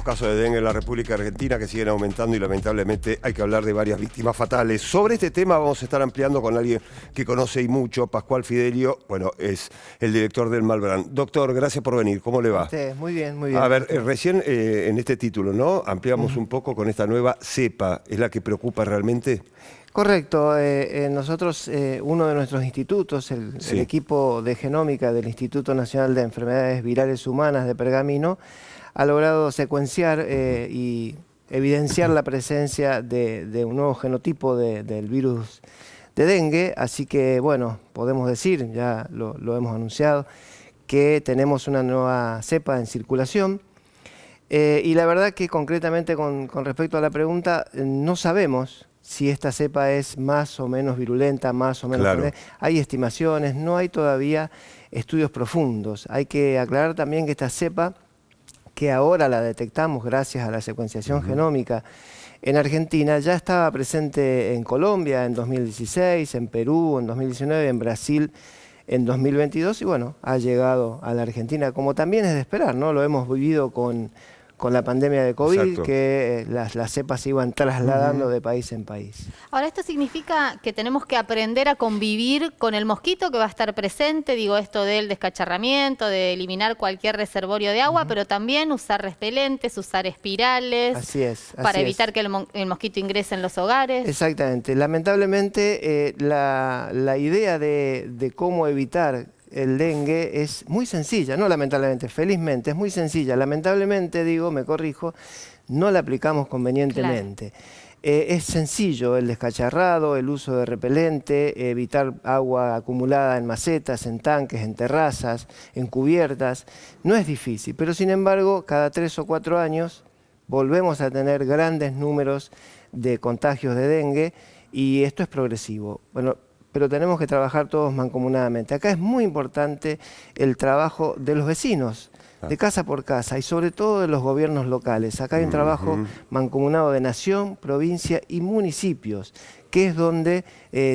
Los casos de dengue en la República Argentina que siguen aumentando y lamentablemente hay que hablar de varias víctimas fatales. Sobre este tema vamos a estar ampliando con alguien que conoce y mucho, Pascual Fidelio, bueno, es el director del Malbrán. Doctor, gracias por venir, ¿cómo le va? Muy bien, muy bien. A ver, recién en este título, ¿no? Ampliamos un poco con esta nueva cepa, ¿es la que preocupa realmente? Correcto, nosotros, uno de nuestros institutos, el equipo de genómica del Instituto Nacional de Enfermedades Virales Humanas de Pergamino, ha logrado secuenciar y evidenciar la presencia de un nuevo genotipo del virus de dengue, así que bueno, podemos decir, ya lo hemos anunciado, que tenemos una nueva cepa en circulación. Y la verdad que concretamente con respecto a la pregunta, no sabemos si esta cepa es más o menos virulenta, más o menos... Claro. Hay estimaciones, no hay todavía estudios profundos. Hay que aclarar también que esta cepa, que ahora la detectamos gracias a la secuenciación genómica en Argentina, ya estaba presente en Colombia en 2016, en Perú en 2019, en Brasil en 2022 y bueno, ha llegado a la Argentina, como también es de esperar, ¿no? Lo hemos vivido con la pandemia de COVID. Exacto. Que las cepas se iban trasladando de país en país. Ahora, ¿esto significa que tenemos que aprender a convivir con el mosquito que va a estar presente? Digo, esto del descacharramiento, de eliminar cualquier reservorio de agua, pero también usar repelentes, usar espirales. Así es. Para evitar que el mosquito ingrese en los hogares. Exactamente. Lamentablemente, la idea de cómo evitar el dengue es muy sencilla, no lamentablemente, felizmente, es muy sencilla. Lamentablemente, digo, me corrijo, no la aplicamos convenientemente. Claro. Es sencillo el descacharrado, el uso de repelente, evitar agua acumulada en macetas, en tanques, en terrazas, en cubiertas. No es difícil, pero sin embargo, cada 3 o 4 años volvemos a tener grandes números de contagios de dengue y esto es progresivo. Bueno, pero tenemos que trabajar todos mancomunadamente. Acá es muy importante el trabajo de los vecinos, de casa por casa, y sobre todo de los gobiernos locales. Acá hay un trabajo mancomunado de nación, provincia y municipios, que es donde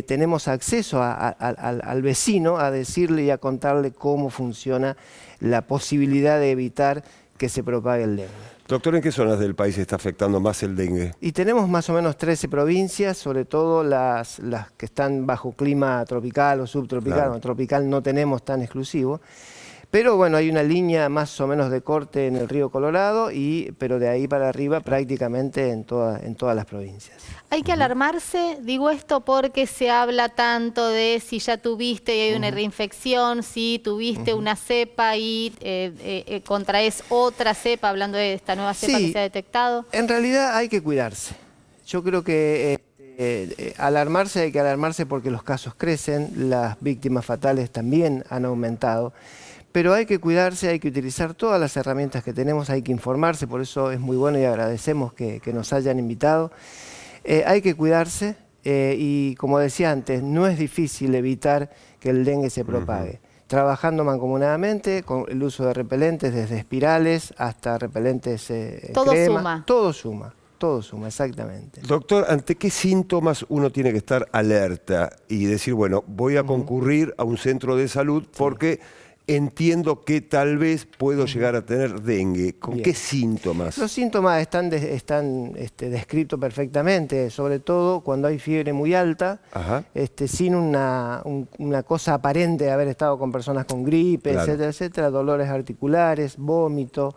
tenemos acceso al vecino a decirle y a contarle cómo funciona la posibilidad de evitar que se propague el dengue. Doctor, ¿en qué zonas del país está afectando más el dengue? Y tenemos más o menos 13 provincias, sobre todo las que están bajo clima tropical o subtropical. Claro. Tropical no tenemos tan exclusivo. Pero bueno, hay una línea más o menos de corte en el río Colorado, pero de ahí para arriba prácticamente en todas las provincias. ¿Hay que alarmarse? Digo esto porque se habla tanto de si ya tuviste y hay una reinfección, si tuviste una cepa y contraes otra cepa, hablando de esta nueva cepa que se ha detectado. En realidad hay que cuidarse. Yo creo que alarmarse hay que alarmarse porque los casos crecen, las víctimas fatales también han aumentado. Pero hay que cuidarse, hay que utilizar todas las herramientas que tenemos, hay que informarse, por eso es muy bueno y agradecemos que nos hayan invitado. Hay que cuidarse y como decía antes, no es difícil evitar que el dengue se propague. Trabajando mancomunadamente, con el uso de repelentes, desde espirales hasta repelentes todo crema. Suma. Todo suma. Todo suma, exactamente. Doctor, ¿ante qué síntomas uno tiene que estar alerta y decir, bueno, voy a concurrir a un centro de salud porque entiendo que tal vez puedo llegar a tener dengue? ¿Con qué síntomas? Los síntomas están descritos perfectamente, sobre todo cuando hay fiebre muy alta, sin una cosa aparente de haber estado con personas con gripe, etcétera, etcétera, dolores articulares, vómito,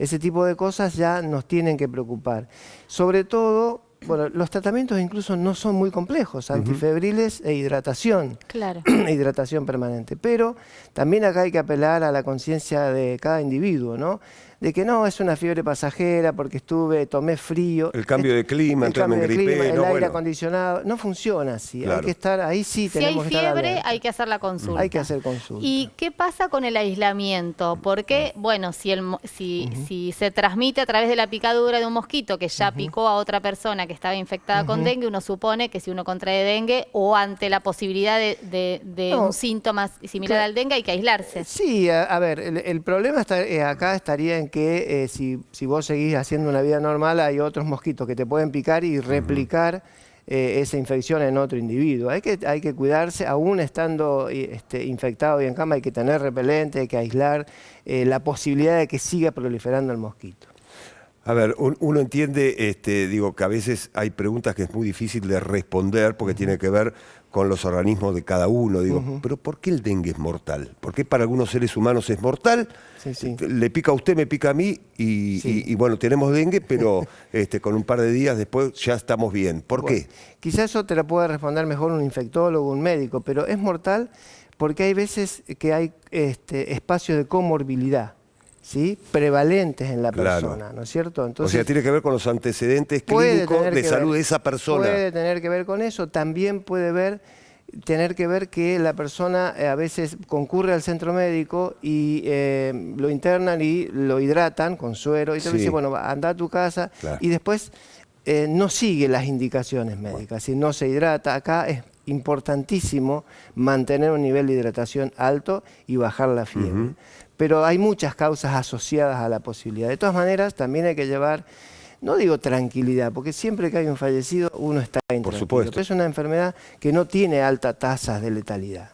ese tipo de cosas ya nos tienen que preocupar. Sobre todo, bueno, los tratamientos incluso no son muy complejos, antifebriles e hidratación, hidratación permanente. Pero también acá hay que apelar a la conciencia de cada individuo, ¿no? De que no, es una fiebre pasajera porque tomé frío. El cambio de clima, el aire acondicionado, no funciona así. Hay que estar, ahí sí tenemos que estar alerta. Si hay fiebre, hay que hacer la consulta. Hay que hacer consulta. ¿Y qué pasa con el aislamiento? Porque, bueno, si se transmite a través de la picadura de un mosquito que ya picó a otra persona que estaba infectada con dengue, uno supone que si uno contrae dengue o ante la posibilidad de un síntoma similar al dengue hay que aislarse. Sí, a ver, el problema acá estaría en que si vos seguís haciendo una vida normal, hay otros mosquitos que te pueden picar y replicar esa infección en otro individuo. Hay que cuidarse, aún estando infectado y en cama, hay que tener repelente, hay que aislar la posibilidad de que siga proliferando el mosquito. A ver, uno entiende, digo, que a veces hay preguntas que es muy difícil de responder porque tiene que ver con los organismos de cada uno. Digo, pero ¿por qué el dengue es mortal? ¿Por qué para algunos seres humanos es mortal? Sí, sí. Le pica a usted, me pica a mí y bueno, tenemos dengue, pero con un par de días después ya estamos bien. ¿Por qué? Quizás eso te lo pueda responder mejor un infectólogo, un médico, pero es mortal porque hay veces que hay espacios de comorbilidad, ¿sí? Prevalentes en la persona, ¿no es cierto? Entonces, o sea, tiene que ver con los antecedentes clínicos de salud de esa persona. Puede tener que ver con eso, también puede tener que ver que la persona a veces concurre al centro médico y lo internan y lo hidratan con suero y te dice, bueno, anda a tu casa y después no sigue las indicaciones médicas, si no se hidrata. Acá es importantísimo mantener un nivel de hidratación alto y bajar la fiebre. Pero hay muchas causas asociadas a la posibilidad. De todas maneras, también hay que llevar, no digo tranquilidad, porque siempre que hay un fallecido uno está intranquilo. Por supuesto. Pero es una enfermedad que no tiene altas tasas de letalidad.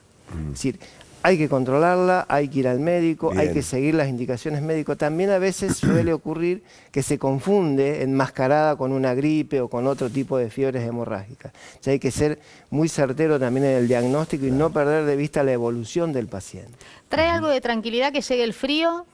Es decir, hay que controlarla, hay que ir al médico, hay que seguir las indicaciones médicas. También a veces suele ocurrir que se confunde enmascarada con una gripe o con otro tipo de fiebres hemorrágicas. O sea, hay que ser muy certero también en el diagnóstico y no perder de vista la evolución del paciente. ¿Trae algo de tranquilidad que llegue el frío?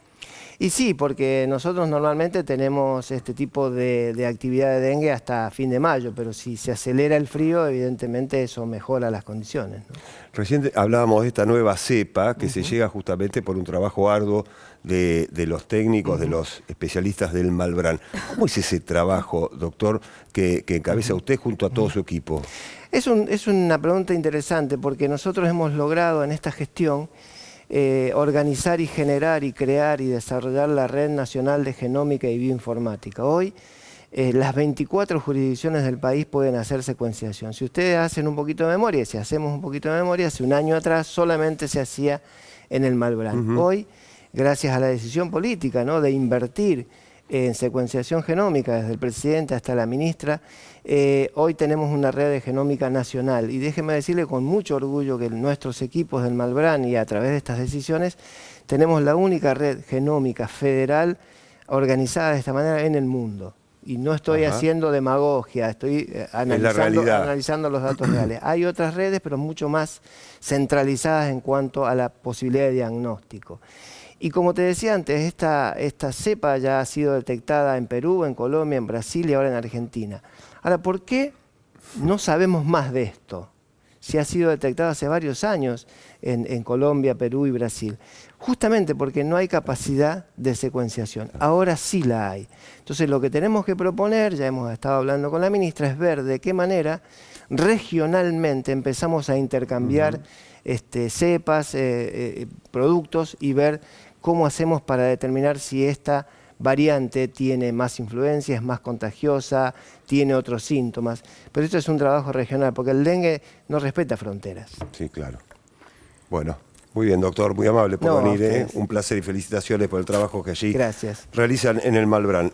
Y sí, porque nosotros normalmente tenemos este tipo de actividad de dengue hasta fin de mayo, pero si se acelera el frío, evidentemente eso mejora las condiciones, ¿no? Recién hablábamos de esta nueva cepa que se llega justamente por un trabajo arduo de los técnicos, de los especialistas del Malbrán. ¿Cómo es ese trabajo, doctor, que encabeza usted junto a todo su equipo? Es una pregunta interesante porque nosotros hemos logrado en esta gestión organizar y generar y crear y desarrollar la Red Nacional de Genómica y Bioinformática. Hoy las 24 jurisdicciones del país pueden hacer secuenciación. Si ustedes hacen un poquito de memoria, si hacemos un poquito de memoria, hace un año atrás solamente se hacía en el Malbrán. Hoy, gracias a la decisión política, ¿no?, de invertir en secuenciación genómica, desde el presidente hasta la ministra, hoy tenemos una red de genómica nacional. Y déjeme decirle con mucho orgullo que nuestros equipos del Malbrán y a través de estas decisiones tenemos la única red genómica federal organizada de esta manera en el mundo. Y no estoy haciendo demagogia, estoy analizando los datos reales. Hay otras redes, pero mucho más centralizadas en cuanto a la posibilidad de diagnóstico. Y como te decía antes, esta cepa ya ha sido detectada en Perú, en Colombia, en Brasil y ahora en Argentina. Ahora, ¿por qué no sabemos más de esto? Si ha sido detectada hace varios años en Colombia, Perú y Brasil. Justamente porque no hay capacidad de secuenciación. Ahora sí la hay. Entonces lo que tenemos que proponer, ya hemos estado hablando con la ministra, es ver de qué manera regionalmente empezamos a intercambiar cepas, productos y ver cómo hacemos para determinar si esta variante tiene más influencia, es más contagiosa, tiene otros síntomas. Pero esto es un trabajo regional, porque el dengue no respeta fronteras. Sí, claro. Bueno, muy bien, doctor, muy amable por venir. Un placer y felicitaciones por el trabajo que allí realizan en el Malbrán.